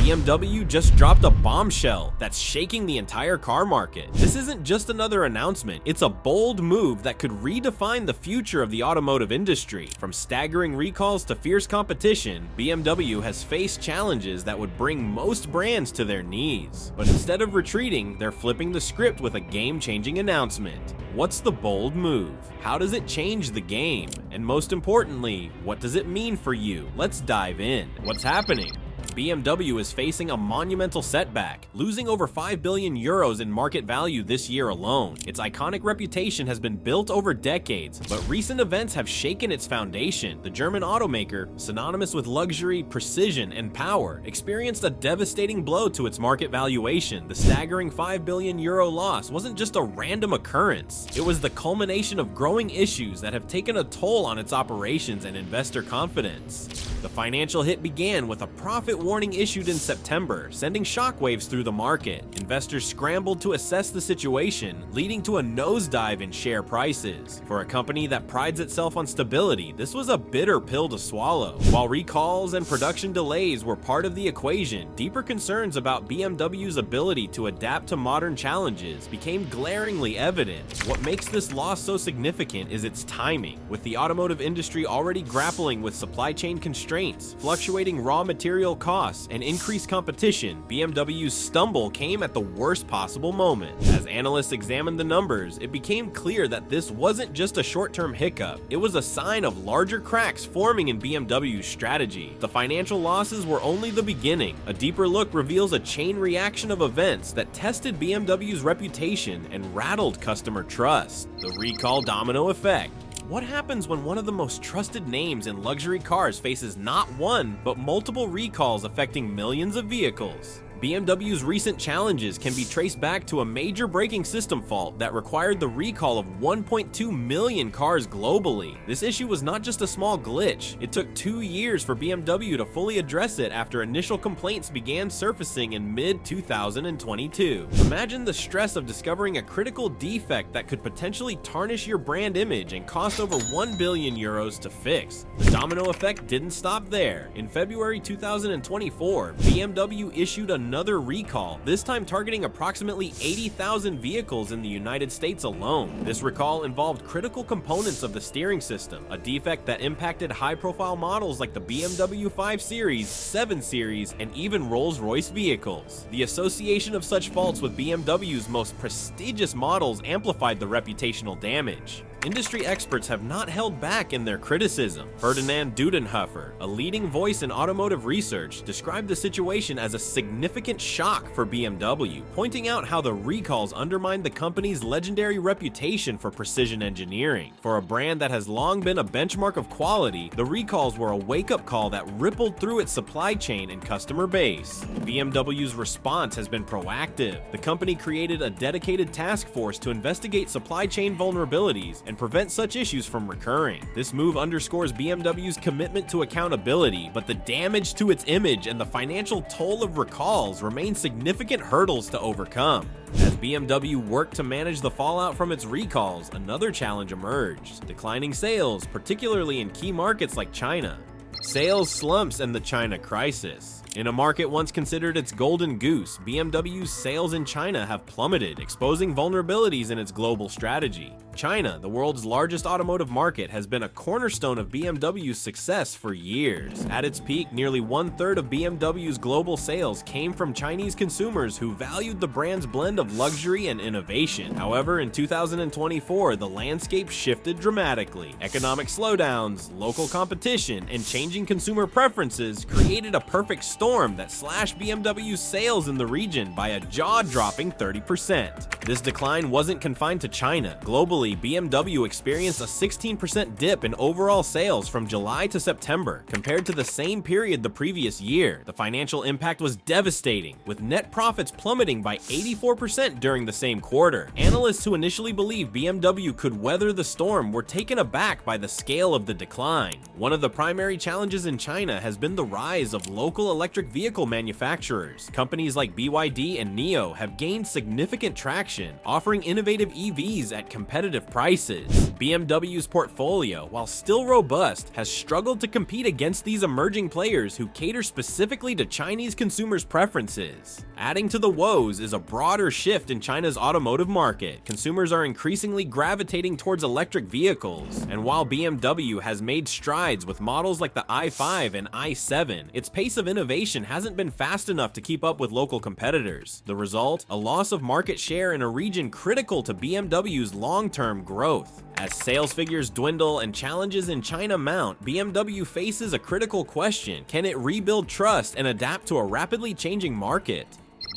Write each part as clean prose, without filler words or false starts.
BMW just dropped a bombshell that's shaking the entire car market. This isn't just another announcement, it's a bold move that could redefine the future of the automotive industry. From staggering recalls to fierce competition, BMW has faced challenges that would bring most brands to their knees. But instead of retreating, they're flipping the script with a game-changing announcement. What's the bold move? How does it change the game? And most importantly, what does it mean for you? Let's dive in. What's happening? BMW is facing a monumental setback, losing over 5 billion euros in market value this year alone. Its iconic reputation has been built over decades, but recent events have shaken its foundation. The German automaker, synonymous with luxury, precision, and power, experienced a devastating blow to its market valuation. The staggering 5 billion euro loss wasn't just a random occurrence. It was the culmination of growing issues that have taken a toll on its operations and investor confidence. The financial hit began with a profit warning issued in September, sending shockwaves through the market. Investors scrambled to assess the situation, leading to a nosedive in share prices. For a company that prides itself on stability, this was a bitter pill to swallow. While recalls and production delays were part of the equation, deeper concerns about BMW's ability to adapt to modern challenges became glaringly evident. What makes this loss so significant is its timing. With the automotive industry already grappling with supply chain constraints, fluctuating raw material costs, and increased competition, BMW's stumble came at the worst possible moment. As analysts examined the numbers, it became clear that this wasn't just a short-term hiccup. It was a sign of larger cracks forming in BMW's strategy. The financial losses were only the beginning. A deeper look reveals a chain reaction of events that tested BMW's reputation and rattled customer trust. The recall domino effect. What happens when one of the most trusted names in luxury cars faces not one, but multiple recalls affecting millions of vehicles? BMW's recent challenges can be traced back to a major braking system fault that required the recall of 1.2 million cars globally. This issue was not just a small glitch. It took 2 years for BMW to fully address it after initial complaints began surfacing in mid-2022. Imagine the stress of discovering a critical defect that could potentially tarnish your brand image and cost over 1 billion euros to fix. The domino effect didn't stop there. In February 2024, BMW issued another recall, this time targeting approximately 80,000 vehicles in the United States alone. This recall involved critical components of the steering system, a defect that impacted high-profile models like the BMW 5 Series, 7 Series, and even Rolls-Royce vehicles. The association of such faults with BMW's most prestigious models amplified the reputational damage. Industry experts have not held back in their criticism. Ferdinand Dudenhofer, a leading voice in automotive research, described the situation as a significant shock for BMW, pointing out how the recalls undermined the company's legendary reputation for precision engineering. For a brand that has long been a benchmark of quality, the recalls were a wake-up call that rippled through its supply chain and customer base. BMW's response has been proactive. The company created a dedicated task force to investigate supply chain vulnerabilities and prevent such issues from recurring. This move underscores BMW's commitment to accountability, but the damage to its image and the financial toll of recalls remain significant hurdles to overcome. As BMW worked to manage the fallout from its recalls, another challenge emerged: declining sales, particularly in key markets like China. Sales slumps and the China crisis. In a market once considered its golden goose, BMW's sales in China have plummeted, exposing vulnerabilities in its global strategy. China, the world's largest automotive market, has been a cornerstone of BMW's success for years. At its peak, nearly 1/3 of BMW's global sales came from Chinese consumers who valued the brand's blend of luxury and innovation. However, in 2024, the landscape shifted dramatically. Economic slowdowns, local competition, and changing consumer preferences created a perfect storm that slashed BMW's sales in the region by a jaw-dropping 30%. This decline wasn't confined to China. Globally, BMW experienced a 16% dip in overall sales from July to September, compared to the same period the previous year. The financial impact was devastating, with net profits plummeting by 84% during the same quarter. Analysts who initially believed BMW could weather the storm were taken aback by the scale of the decline. One of the primary challenges in China has been the rise of local electrification electric vehicle manufacturers. Companies like BYD and NIO have gained significant traction, offering innovative EVs at competitive prices. BMW's portfolio, while still robust, has struggled to compete against these emerging players who cater specifically to Chinese consumers' preferences. Adding to the woes is a broader shift in China's automotive market. Consumers are increasingly gravitating towards electric vehicles, and while BMW has made strides with models like the i5 and i7, its pace of innovation hasn't been fast enough to keep up with local competitors. The result? A loss of market share in a region critical to BMW's long-term growth. As sales figures dwindle and challenges in China mount, BMW faces a critical question: can it rebuild trust and adapt to a rapidly changing market?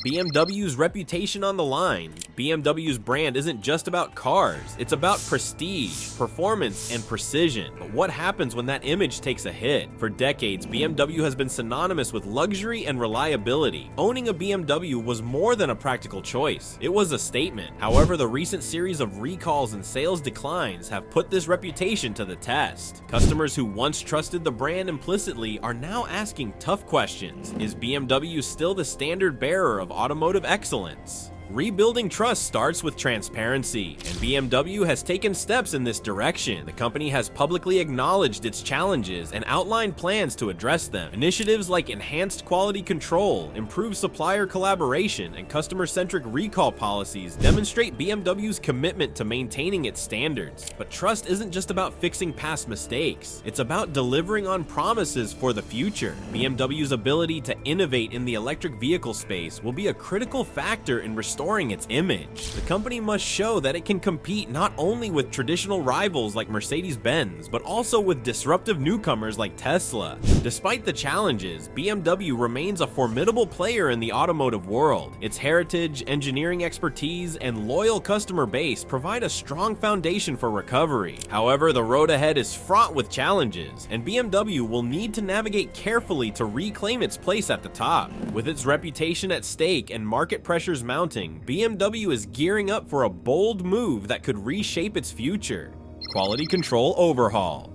BMW's reputation on the line. BMW's brand isn't just about cars, it's about prestige, performance, and precision. But what happens when that image takes a hit? For decades, BMW has been synonymous with luxury and reliability. Owning a BMW was more than a practical choice, it was a statement. However, the recent series of recalls and sales declines have put this reputation to the test. Customers who once trusted the brand implicitly are now asking tough questions. Is BMW still the standard bearer of automotive excellence? Rebuilding trust starts with transparency, and BMW has taken steps in this direction. The company has publicly acknowledged its challenges and outlined plans to address them. Initiatives like enhanced quality control, improved supplier collaboration, and customer-centric recall policies demonstrate BMW's commitment to maintaining its standards. But trust isn't just about fixing past mistakes, it's about delivering on promises for the future. BMW's ability to innovate in the electric vehicle space will be a critical factor in restoring its image. The company must show that it can compete not only with traditional rivals like Mercedes-Benz, but also with disruptive newcomers like Tesla. Despite the challenges, BMW remains a formidable player in the automotive world. Its heritage, engineering expertise, and loyal customer base provide a strong foundation for recovery. However, the road ahead is fraught with challenges, and BMW will need to navigate carefully to reclaim its place at the top. With its reputation at stake and market pressures mounting, BMW is gearing up for a bold move that could reshape its future. Quality control overhaul.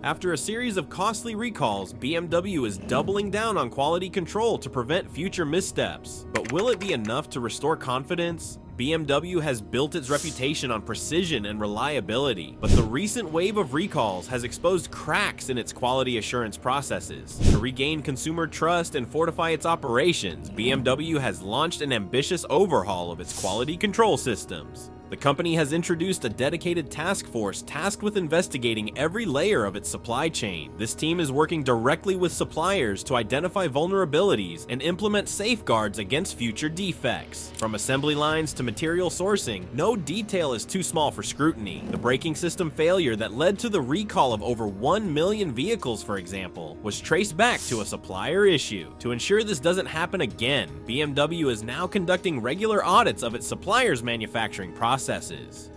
After a series of costly recalls, BMW is doubling down on quality control to prevent future missteps. But will it be enough to restore confidence? BMW has built its reputation on precision and reliability, but the recent wave of recalls has exposed cracks in its quality assurance processes. To regain consumer trust and fortify its operations, BMW has launched an ambitious overhaul of its quality control systems. The company has introduced a dedicated task force tasked with investigating every layer of its supply chain. This team is working directly with suppliers to identify vulnerabilities and implement safeguards against future defects. From assembly lines to material sourcing, no detail is too small for scrutiny. The braking system failure that led to the recall of over 1 million vehicles, for example, was traced back to a supplier issue. To ensure this doesn't happen again, BMW is now conducting regular audits of its suppliers' manufacturing processes.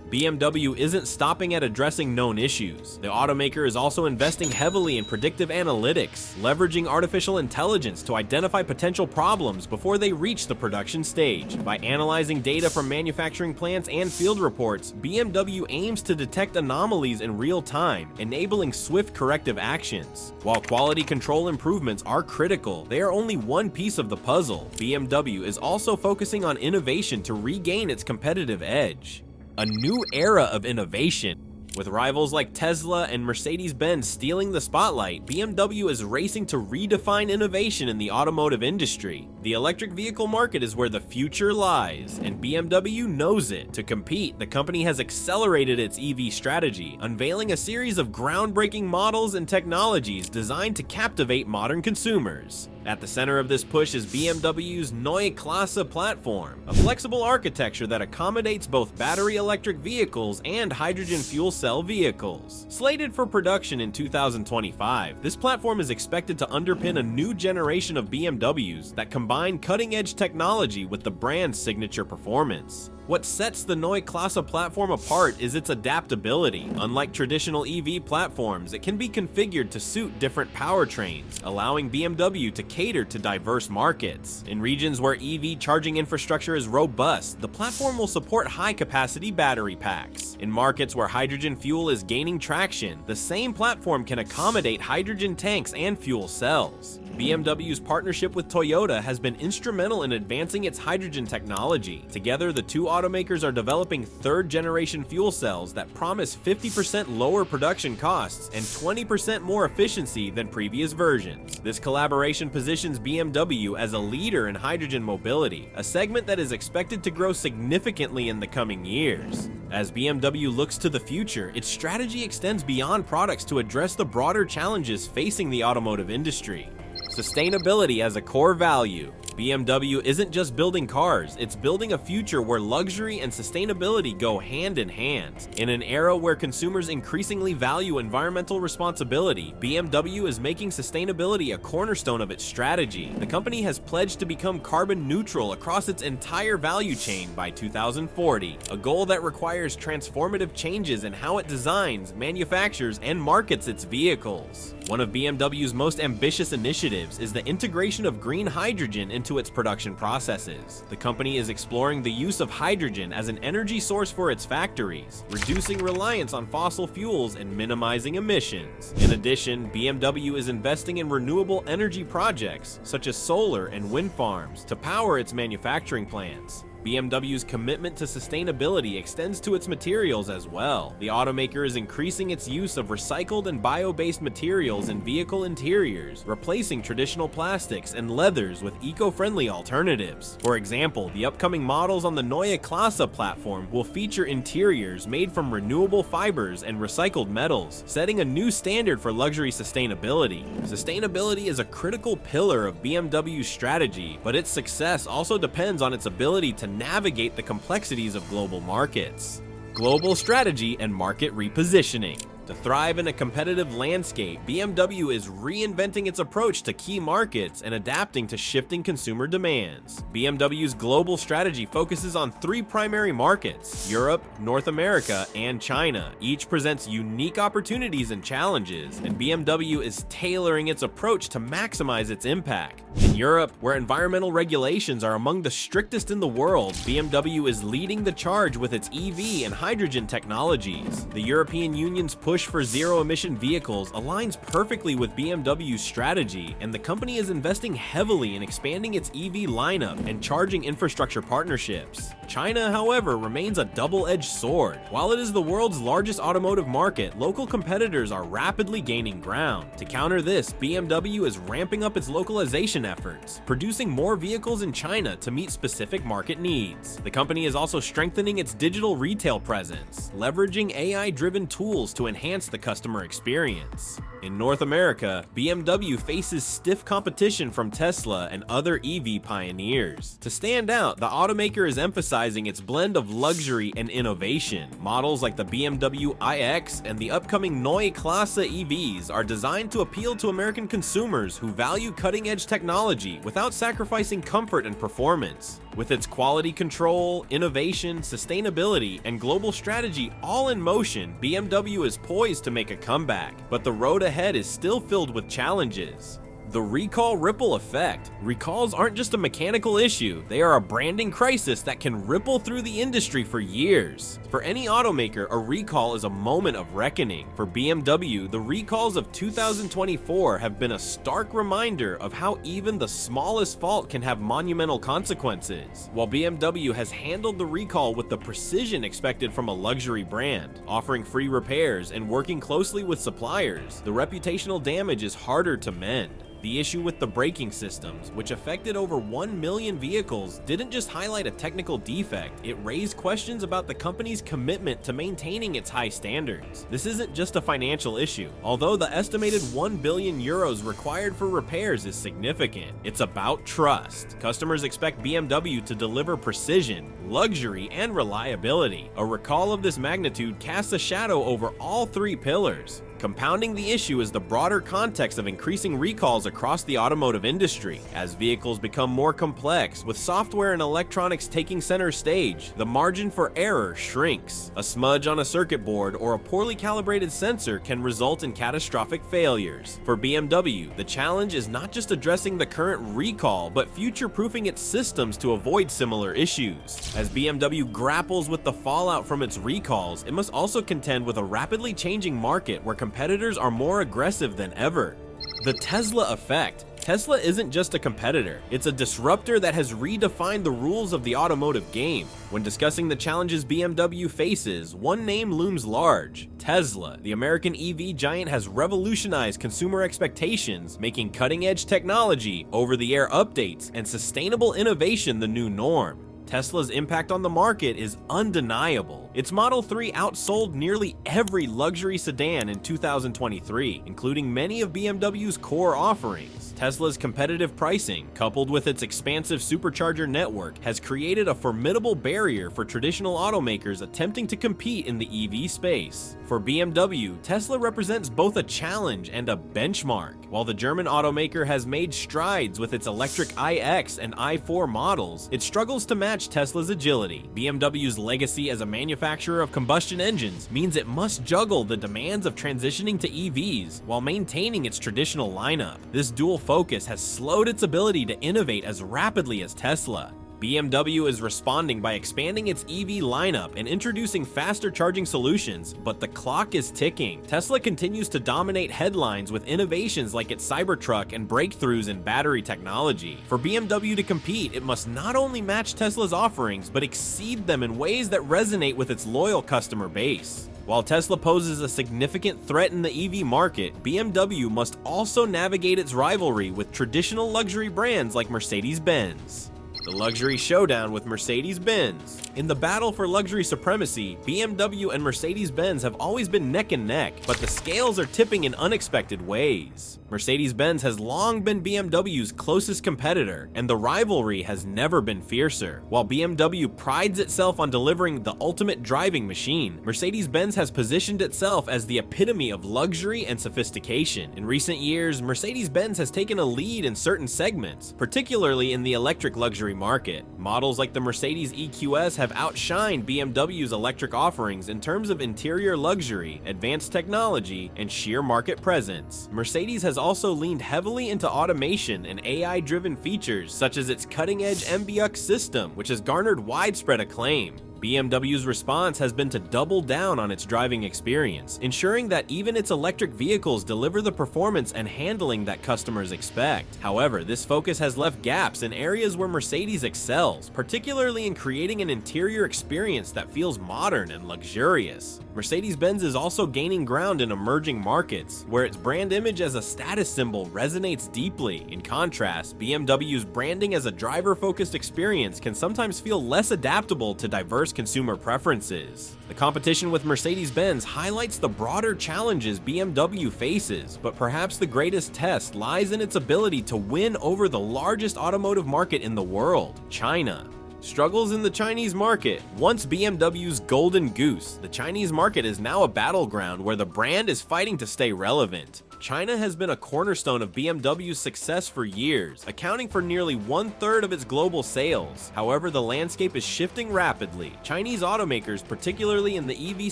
BMW isn't stopping at addressing known issues. The automaker is also investing heavily in predictive analytics, leveraging artificial intelligence to identify potential problems before they reach the production stage. By analyzing data from manufacturing plants and field reports, BMW aims to detect anomalies in real time, enabling swift corrective actions. While quality control improvements are critical, they are only one piece of the puzzle. BMW is also focusing on innovation to regain its competitive edge. A new era of innovation. With rivals like Tesla and Mercedes-Benz stealing the spotlight, BMW is racing to redefine innovation in the automotive industry. The electric vehicle market is where the future lies, and BMW knows it. To compete, the company has accelerated its EV strategy, unveiling a series of groundbreaking models and technologies designed to captivate modern consumers. At the center of this push is BMW's Neue Klasse platform, a flexible architecture that accommodates both battery electric vehicles and hydrogen fuel cell vehicles. Slated for production in 2025, this platform is expected to underpin a new generation of BMWs that combine cutting-edge technology with the brand's signature performance. What sets the Neue Klasse platform apart is its adaptability. Unlike traditional EV platforms, it can be configured to suit different powertrains, allowing BMW to cater to diverse markets. In regions where EV charging infrastructure is robust, the platform will support high-capacity battery packs. In markets where hydrogen fuel is gaining traction, the same platform can accommodate hydrogen tanks and fuel cells. BMW's partnership with Toyota has been instrumental in advancing its hydrogen technology. Together, the two automakers are developing third-generation fuel cells that promise 50% lower production costs and 20% more efficiency than previous versions. This collaboration positions BMW as a leader in hydrogen mobility, a segment that is expected to grow significantly in the coming years. As BMW looks to the future, its strategy extends beyond products to address the broader challenges facing the automotive industry. Sustainability as a core value. BMW isn't just building cars, it's building a future where luxury and sustainability go hand in hand. In an era where consumers increasingly value environmental responsibility, BMW is making sustainability a cornerstone of its strategy. The company has pledged to become carbon neutral across its entire value chain by 2040, a goal that requires transformative changes in how it designs, manufactures, and markets its vehicles. One of BMW's most ambitious initiatives is the integration of green hydrogen into its production processes. The company is exploring the use of hydrogen as an energy source for its factories, reducing reliance on fossil fuels and minimizing emissions. In addition, BMW is investing in renewable energy projects, such as solar and wind farms, to power its manufacturing plants. BMW's commitment to sustainability extends to its materials as well. The automaker is increasing its use of recycled and bio-based materials in vehicle interiors, replacing traditional plastics and leathers with eco-friendly alternatives. For example, the upcoming models on the Neue Klasse platform will feature interiors made from renewable fibers and recycled metals, setting a new standard for luxury sustainability. Sustainability is a critical pillar of BMW's strategy, but its success also depends on its ability to navigate the complexities of global markets. Global strategy and market repositioning. To thrive in a competitive landscape, BMW is reinventing its approach to key markets and adapting to shifting consumer demands. BMW's global strategy focuses on three primary markets: Europe, North America, and China. Each presents unique opportunities and challenges, and BMW is tailoring its approach to maximize its impact. In Europe, where environmental regulations are among the strictest in the world, BMW is leading the charge with its EV and hydrogen technologies. The European Union's push for zero-emission vehicles aligns perfectly with BMW's strategy, and the company is investing heavily in expanding its EV lineup and charging infrastructure partnerships. China, however, remains a double-edged sword. While it is the world's largest automotive market, local competitors are rapidly gaining ground. To counter this, BMW is ramping up its localization efforts, producing more vehicles in China to meet specific market needs. The company is also strengthening its digital retail presence, leveraging AI-driven tools to enhance the customer experience. In North America, BMW faces stiff competition from Tesla and other EV pioneers. To stand out, the automaker is emphasizing its blend of luxury and innovation. Models like the BMW iX and the upcoming Neue Klasse EVs are designed to appeal to American consumers who value cutting-edge technology without sacrificing comfort and performance. With its quality control, innovation, sustainability, and global strategy all in motion, BMW is poised to make a comeback, but the road ahead is still filled with challenges. The recall ripple effect. Recalls aren't just a mechanical issue, they are a branding crisis that can ripple through the industry for years. For any automaker, a recall is a moment of reckoning. For BMW, the recalls of 2024 have been a stark reminder of how even the smallest fault can have monumental consequences. While BMW has handled the recall with the precision expected from a luxury brand, offering free repairs and working closely with suppliers, the reputational damage is harder to mend. The issue with the braking systems, which affected over 1 million vehicles, didn't just highlight a technical defect, it raised questions about the company's commitment to maintaining its high standards. This isn't just a financial issue. Although the estimated 1 billion euros required for repairs is significant, it's about trust. Customers expect BMW to deliver precision, luxury, and reliability. A recall of this magnitude casts a shadow over all three pillars. Compounding the issue is the broader context of increasing recalls across the automotive industry. As vehicles become more complex, with software and electronics taking center stage, the margin for error shrinks. A smudge on a circuit board or a poorly calibrated sensor can result in catastrophic failures. For BMW, the challenge is not just addressing the current recall, but future-proofing its systems to avoid similar issues. As BMW grapples with the fallout from its recalls, it must also contend with a rapidly changing market where competitors are more aggressive than ever. The Tesla effect. Tesla isn't just a competitor, it's a disruptor that has redefined the rules of the automotive game. When discussing the challenges BMW faces, one name looms large: Tesla. The American EV giant has revolutionized consumer expectations, making cutting-edge technology, over-the-air updates, and sustainable innovation the new norm. Tesla's impact on the market is undeniable. Its Model 3 outsold nearly every luxury sedan in 2023, including many of BMW's core offerings. Tesla's competitive pricing, coupled with its expansive supercharger network, has created a formidable barrier for traditional automakers attempting to compete in the EV space. For BMW, Tesla represents both a challenge and a benchmark. While the German automaker has made strides with its electric iX and i4 models, it struggles to match Tesla's agility. BMW's legacy as a manufacturer of combustion engines means it must juggle the demands of transitioning to EVs while maintaining its traditional lineup. This dual focus has slowed its ability to innovate as rapidly as Tesla. BMW is responding by expanding its EV lineup and introducing faster charging solutions, but the clock is ticking. Tesla continues to dominate headlines with innovations like its Cybertruck and breakthroughs in battery technology. For BMW to compete, it must not only match Tesla's offerings, but exceed them in ways that resonate with its loyal customer base. While Tesla poses a significant threat in the EV market, BMW must also navigate its rivalry with traditional luxury brands like Mercedes-Benz. The luxury showdown with Mercedes-Benz. In the battle for luxury supremacy, BMW and Mercedes-Benz have always been neck and neck, but the scales are tipping in unexpected ways. Mercedes-Benz has long been BMW's closest competitor, and the rivalry has never been fiercer. While BMW prides itself on delivering the ultimate driving machine, Mercedes-Benz has positioned itself as the epitome of luxury and sophistication. In recent years, Mercedes-Benz has taken a lead in certain segments, particularly in the electric luxury market. Models like the Mercedes EQS have outshined BMW's electric offerings in terms of interior luxury, advanced technology, and sheer market presence. Mercedes has also leaned heavily into automation and AI-driven features, such as its cutting-edge MBUX system, which has garnered widespread acclaim. BMW's response has been to double down on its driving experience, ensuring that even its electric vehicles deliver the performance and handling that customers expect. However, this focus has left gaps in areas where Mercedes excels, particularly in creating an interior experience that feels modern and luxurious. Mercedes-Benz is also gaining ground in emerging markets, where its brand image as a status symbol resonates deeply. In contrast, BMW's branding as a driver-focused experience can sometimes feel less adaptable to diverse consumer preferences. The competition with Mercedes-Benz highlights the broader challenges BMW faces, but perhaps the greatest test lies in its ability to win over the largest automotive market in the world, China. Struggles in the Chinese market. Once BMW's golden goose, the Chinese market is now a battleground where the brand is fighting to stay relevant. China has been a cornerstone of BMW's success for years, accounting for nearly 1/3 of its global sales. However, the landscape is shifting rapidly. Chinese automakers, particularly in the EV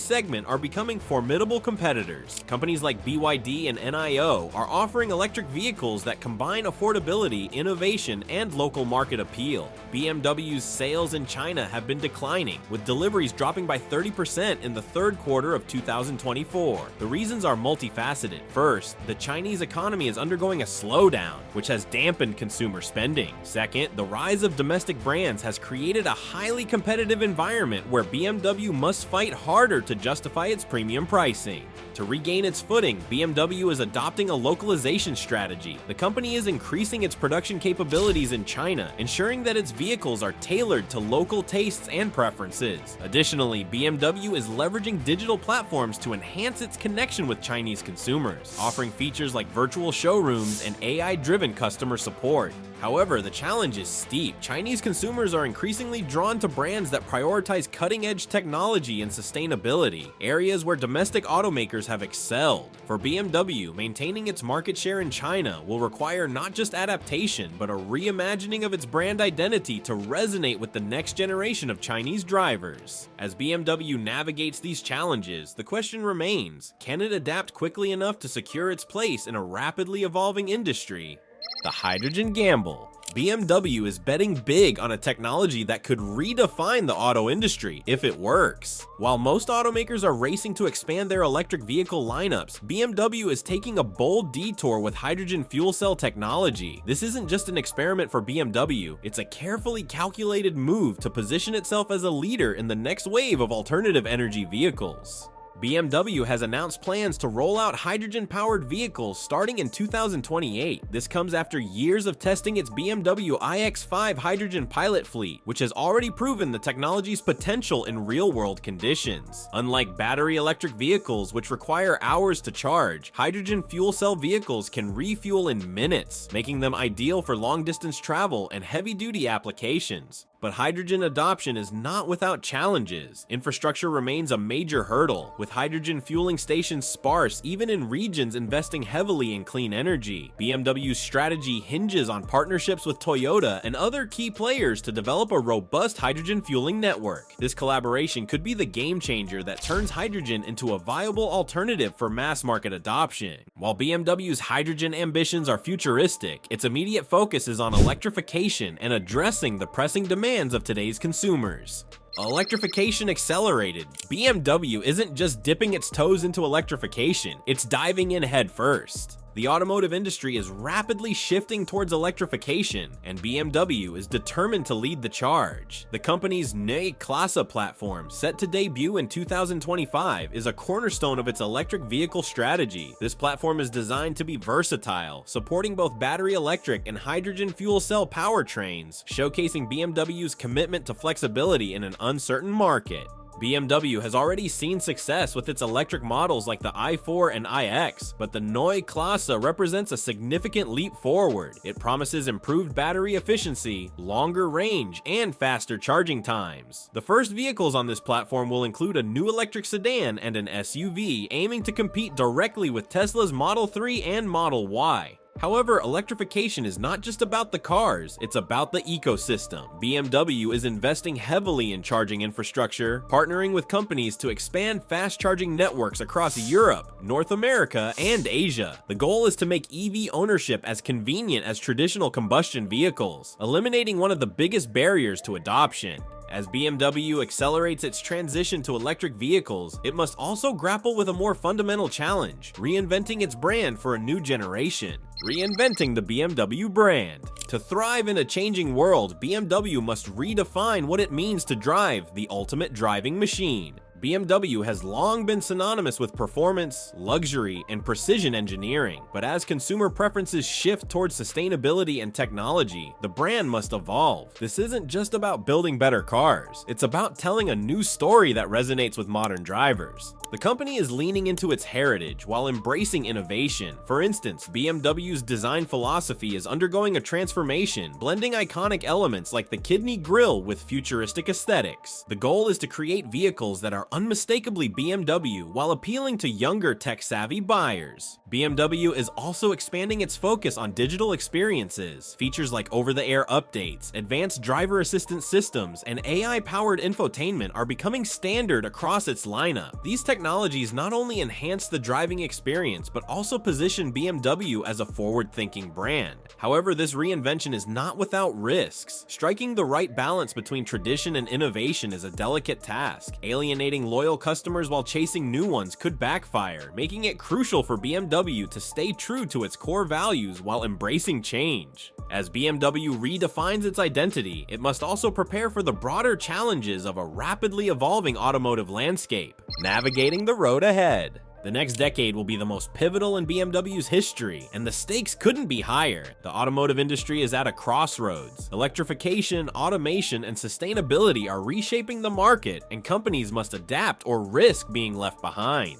segment, are becoming formidable competitors. Companies like BYD and NIO are offering electric vehicles that combine affordability, innovation, and local market appeal. BMW's sales in China have been declining, with deliveries dropping by 30% in the third quarter of 2024. The reasons are multifaceted. First, the Chinese economy is undergoing a slowdown, which has dampened consumer spending. Second, the rise of domestic brands has created a highly competitive environment where BMW must fight harder to justify its premium pricing. To regain its footing, BMW is adopting a localization strategy. The company is increasing its production capabilities in China, ensuring that its vehicles are tailored to local tastes and preferences. Additionally, BMW is leveraging digital platforms to enhance its connection with Chinese consumers, offering features like virtual showrooms and AI-driven customer support. However, the challenge is steep. Chinese consumers are increasingly drawn to brands that prioritize cutting-edge technology and sustainability, areas where domestic automakers have excelled. For BMW, maintaining its market share in China will require not just adaptation, but a reimagining of its brand identity to resonate with the next generation of Chinese drivers. As BMW navigates these challenges, the question remains, can it adapt quickly enough to secure its place in a rapidly evolving industry? The hydrogen gamble. BMW is betting big on a technology that could redefine the auto industry if it works. While most automakers are racing to expand their electric vehicle lineups, BMW is taking a bold detour with hydrogen fuel cell technology. This isn't just an experiment for BMW, it's a carefully calculated move to position itself as a leader in the next wave of alternative energy vehicles. BMW has announced plans to roll out hydrogen-powered vehicles starting in 2028. This comes after years of testing its BMW iX5 hydrogen pilot fleet, which has already proven the technology's potential in real-world conditions. Unlike battery electric vehicles, which require hours to charge, hydrogen fuel cell vehicles can refuel in minutes, making them ideal for long-distance travel and heavy-duty applications. But hydrogen adoption is not without challenges. Infrastructure remains a major hurdle, with hydrogen fueling stations sparse even in regions investing heavily in clean energy. BMW's strategy hinges on partnerships with Toyota and other key players to develop a robust hydrogen fueling network. This collaboration could be the game changer that turns hydrogen into a viable alternative for mass market adoption. While BMW's hydrogen ambitions are futuristic, its immediate focus is on electrification and addressing the pressing demands of today's consumers. Electrification accelerated. BMW isn't just dipping its toes into electrification, it's diving in head first. The automotive industry is rapidly shifting towards electrification, and BMW is determined to lead the charge. The company's Neue Klasse platform, set to debut in 2025, is a cornerstone of its electric vehicle strategy. This platform is designed to be versatile, supporting both battery electric and hydrogen fuel cell powertrains, showcasing BMW's commitment to flexibility in an uncertain market. BMW has already seen success with its electric models like the i4 and iX, but the Neue Klasse represents a significant leap forward. It promises improved battery efficiency, longer range, and faster charging times. The first vehicles on this platform will include a new electric sedan and an SUV, aiming to compete directly with Tesla's Model 3 and Model Y. However, electrification is not just about the cars, it's about the ecosystem. BMW is investing heavily in charging infrastructure, partnering with companies to expand fast charging networks across Europe, North America, and Asia. The goal is to make EV ownership as convenient as traditional combustion vehicles, eliminating one of the biggest barriers to adoption. As BMW accelerates its transition to electric vehicles, it must also grapple with a more fundamental challenge, reinventing its brand for a new generation. Reinventing the BMW brand. To thrive in a changing world, BMW must redefine what it means to drive the ultimate driving machine. BMW has long been synonymous with performance, luxury, and precision engineering, but as consumer preferences shift towards sustainability and technology, the brand must evolve. This isn't just about building better cars, it's about telling a new story that resonates with modern drivers. The company is leaning into its heritage while embracing innovation. For instance, BMW's design philosophy is undergoing a transformation, blending iconic elements like the kidney grille with futuristic aesthetics. The goal is to create vehicles that are unmistakably BMW while appealing to younger tech-savvy buyers. BMW is also expanding its focus on digital experiences. Features like over-the-air updates, advanced driver assistance systems, and AI-powered infotainment are becoming standard across its lineup. These technologies not only enhance the driving experience, but also position BMW as a forward-thinking brand. However, this reinvention is not without risks. Striking the right balance between tradition and innovation is a delicate task. Alienating loyal customers while chasing new ones could backfire, making it crucial for BMW to stay true to its core values while embracing change. As BMW redefines its identity, it must also prepare for the broader challenges of a rapidly evolving automotive landscape, navigating the road ahead. The next decade will be the most pivotal in BMW's history, and the stakes couldn't be higher. The automotive industry is at a crossroads. Electrification, automation, and sustainability are reshaping the market, and companies must adapt or risk being left behind.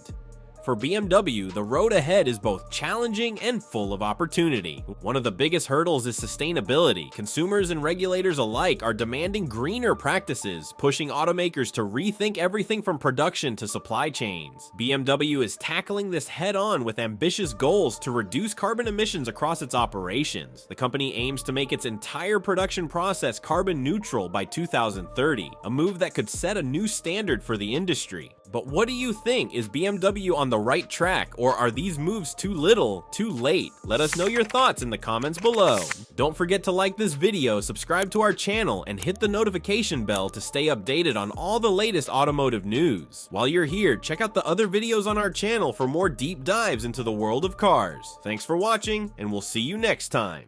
For BMW, the road ahead is both challenging and full of opportunity. One of the biggest hurdles is sustainability. Consumers and regulators alike are demanding greener practices, pushing automakers to rethink everything from production to supply chains. BMW is tackling this head-on with ambitious goals to reduce carbon emissions across its operations. The company aims to make its entire production process carbon neutral by 2030, a move that could set a new standard for the industry. But what do you think? Is BMW on the right track, or are these moves too little, too late? Let us know your thoughts in the comments below. Don't forget to like this video, subscribe to our channel, and hit the notification bell to stay updated on all the latest automotive news. While you're here, check out the other videos on our channel for more deep dives into the world of cars. Thanks for watching, and we'll see you next time.